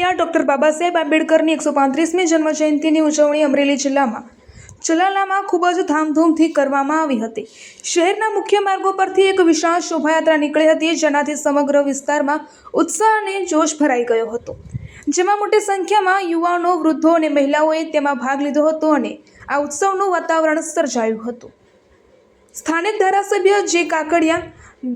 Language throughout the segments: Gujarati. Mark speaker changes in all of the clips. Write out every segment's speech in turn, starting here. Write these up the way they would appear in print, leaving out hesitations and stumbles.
Speaker 1: કાકડિયા ડૉક્ટર બાબા સાહેબ આંબેડકરની 135મી જન્મજયંતિની ઉજવણી અમરેલી જિલ્લામાં ચલાલામાં ખૂબ જ ધામધૂમથી કરવામાં આવી હતી। શહેરના મુખ્ય માર્ગો પરથી એક વિશાળ શોભાયાત્રા નીકળી હતી, જેનાથી સમગ્ર વિસ્તારમાં ઉત્સાહ અને જોશ ભરાઈ ગયો હતો, જેમાં મોટી સંખ્યામાં યુવાનો, વૃદ્ધો અને મહિલાઓએ તેમાં ભાગ લીધો હતો અને આ ઉત્સવનું વાતાવરણ સર્જાયું હતું। સ્થાનિક ધારાસભ્ય જે કાકડિયા,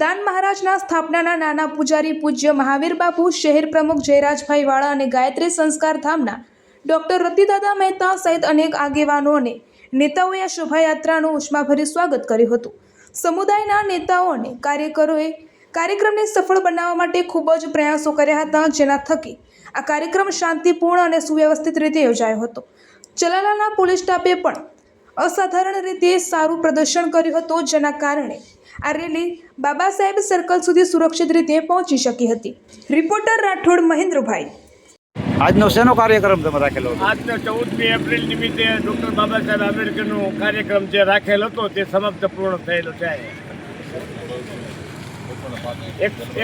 Speaker 1: દાન મહારાજના સ્થાપનાના નાના પૂજારી પૂજ્ય મહાવીર બાપુ, શહેર પ્રમુખ જયરાજભાઈ વાળા અને ગાયત્રી સંસ્કાર ધામના ડૉક્ટર રતિદાદા મહેતા સહિત અનેક આગેવાનો અને નેતાઓએ આ શોભાયાત્રાનું ઉષ્માભર્યું સ્વાગત કર્યું હતું। સમુદાયના નેતાઓ અને કાર્યકરોએ કાર્યક્રમને સફળ બનાવવા માટે ખૂબ જ પ્રયાસો કર્યા હતા, જેના થકી આ કાર્યક્રમ શાંતિપૂર્ણ અને સુવ્યવસ્થિત રીતે યોજાયો હતો। ચલાલાના પોલીસ સ્ટાફે પણ અસાધારણ રીતે સારું પ્રદર્શન કર્યું હતું, જેના કારણે આ રેલી બાબા સાહેબ સર્કલ સુધી સુરક્ષિત રીતે પહોંચી શકી હતી। રિપોર્ટર રાઠોડ મહેન્દ્રભાઈ।
Speaker 2: આજનો શેનો કાર્યક્રમ તમે રાખેલો હતો?
Speaker 3: આજનો 14મી એપ્રિલ નિમિત્તે ડૉક્ટર બાબા સાહેબ આંબેડકરનો કાર્યક્રમ જે રાખેલો હતો તે સમાપ્ત પૂર્ણ થયેલો છે।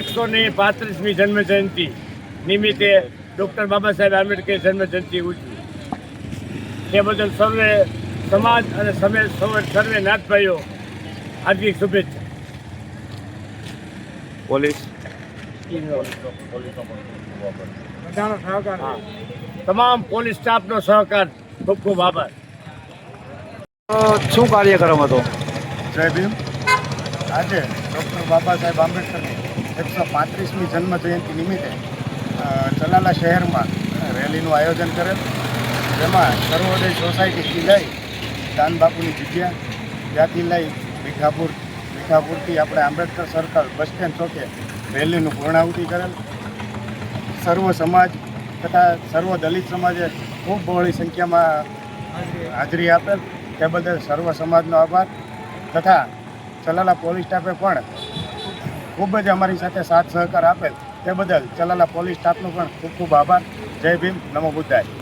Speaker 3: 135મી જન્મજયંતિ નિમિત્તે ડૉક્ટર બાબા સાહેબ આંબેડકર જન્મજયંતિ ઉજવી, તે બદલ સર્વે સમાજ અને સર્વે નાથભાઈઓ હાર્દિક શુભેચ્છા।
Speaker 2: પોલીસ
Speaker 3: તમામ પોલીસ સ્ટાફનો સહકાર ખૂબ ખૂબ આભાર।
Speaker 2: શું કાર્યક્રમ હતો?
Speaker 4: જય ભીમ। આજે ડૉક્ટર બાબા સાહેબ આંબેડકરની 135મી જન્મજયંતિ નિમિત્તે ચલાલા શહેરમાં રેલીનું આયોજન કરેલ, જેમાં સર્વોદય સોસાયટીથી લઈ દાન બાપુની જગ્યા, ત્યાંથી લઈ ભીખાપુરથી આપણે આંબેડકર સર્કલ બસ સ્ટેન્ડ ચોકે રેલીનું પૂર્ણાહુતિ કરેલ। સર્વ સમાજ તથા સર્વ દલિત સમાજે ખૂબ બહોળી સંખ્યામાં હાજરી આપેલ, તે બદલ સર્વ સમાજનો આભાર તથા ચલાલા પોલીસ સ્ટાફે પણ ખૂબ જ અમારી સાથે સાથ સહકાર આપેલ, તે બદલ ચલાલા પોલીસ સ્ટાફનો પણ ખૂબ ખૂબ આભાર। જય ભીમ, નમો બુદ્ધાય।